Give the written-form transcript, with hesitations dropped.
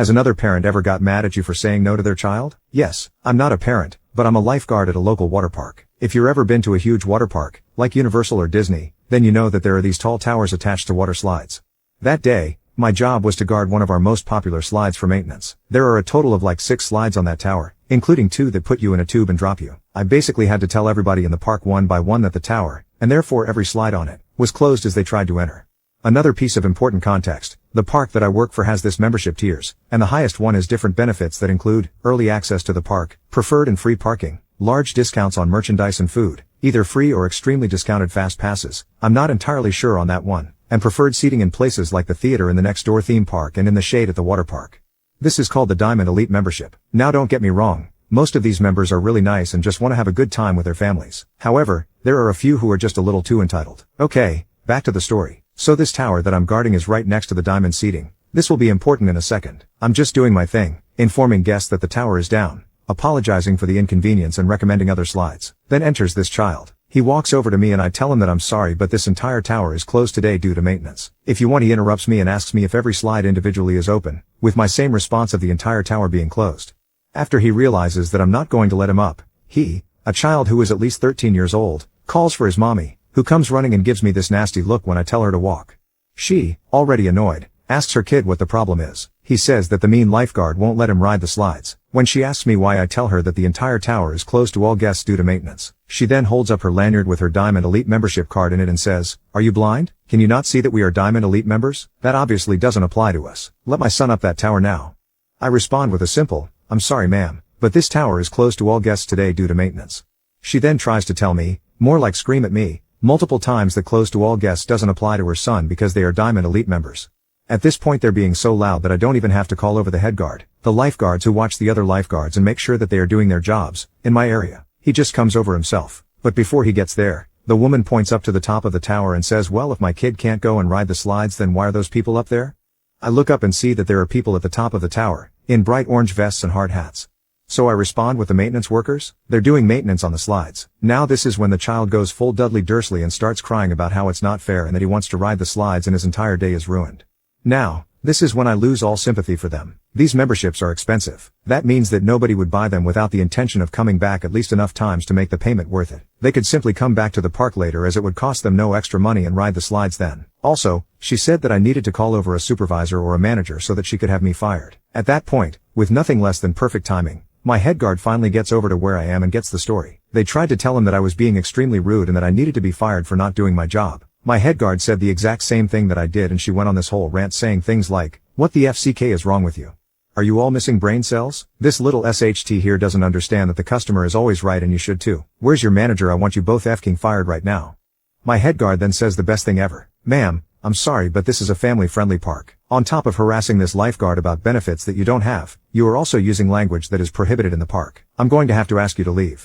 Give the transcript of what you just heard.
Has another parent ever got mad at you for saying no to their child? Yes, I'm not a parent, but I'm a lifeguard at a local water park. If you've ever been to a huge water park, like Universal or Disney, then you know that there are these tall towers attached to water slides. That day, my job was to guard one of our most popular slides for maintenance. There are a total of like 6 slides on that tower, including 2 that put you in a tube and drop you. I basically had to tell everybody in the park one by one that the tower, and therefore every slide on it, was closed as they tried to enter. Another piece of important context, the park that I work for has this membership tiers, and the highest one has different benefits that include early access to the park, preferred and free parking, large discounts on merchandise and food, either free or extremely discounted fast passes, I'm not entirely sure on that one, and preferred seating in places like the theater in the next door theme park and in the shade at the water park. This is called the Diamond Elite membership. Now don't get me wrong, most of these members are really nice and just want to have a good time with their families. However, there are a few who are just a little too entitled. Okay, back to the story. So this tower that I'm guarding is right next to the diamond seating. This will be important in a second. I'm just doing my thing, informing guests that the tower is down, apologizing for the inconvenience and recommending other slides. Then enters this child. He walks over to me and I tell him that I'm sorry but this entire tower is closed today due to maintenance. If you want, he interrupts me and asks me if every slide individually is open, with my same response of the entire tower being closed. After he realizes that I'm not going to let him up, he, a child who is at least 13 years old, calls for his mommy, who comes running and gives me this nasty look when I tell her to walk. She, already annoyed, asks her kid what the problem is. He says that the mean lifeguard won't let him ride the slides. When she asks me why, I tell her that the entire tower is closed to all guests due to maintenance. She then holds up her lanyard with her Diamond Elite membership card in it and says, "Are you blind? Can you not see that we are Diamond Elite members? That obviously doesn't apply to us. Let my son up that tower now." I respond with a simple, "I'm sorry ma'am, but this tower is closed to all guests today due to maintenance." She then tries to tell me, more like scream at me, multiple times that closed to all guests doesn't apply to her son because they are Diamond Elite members. At this point they're being so loud that I don't even have to call over the head guard, the lifeguards who watch the other lifeguards and make sure that they are doing their jobs, in my area. He just comes over himself. But before he gets there, the woman points up to the top of the tower and says, "Well, if my kid can't go and ride the slides, then why are those people up there?" I look up and see that there are people at the top of the tower, in bright orange vests and hard hats. So I respond with the maintenance workers. They're doing maintenance on the slides. Now this is when the child goes full Dudley Dursley and starts crying about how it's not fair and that he wants to ride the slides and his entire day is ruined. Now, this is when I lose all sympathy for them. These memberships are expensive. That means that nobody would buy them without the intention of coming back at least enough times to make the payment worth it. They could simply come back to the park later as it would cost them no extra money and ride the slides then. Also, she said that I needed to call over a supervisor or a manager so that she could have me fired. At that point, with nothing less than perfect timing, my head guard finally gets over to where I am and gets the story. They tried to tell him that I was being extremely rude and that I needed to be fired for not doing my job. My head guard said the exact same thing that I did and she went on this whole rant saying things like, "What the FCK is wrong with you? Are you all missing brain cells? This little SHT here doesn't understand that the customer is always right and you should too. Where's your manager? I want you both f***ing fired right now." My head guard then says the best thing ever. "Ma'am, I'm sorry but this is a family-friendly park. On top of harassing this lifeguard about benefits that you don't have, you are also using language that is prohibited in the park. I'm going to have to ask you to leave."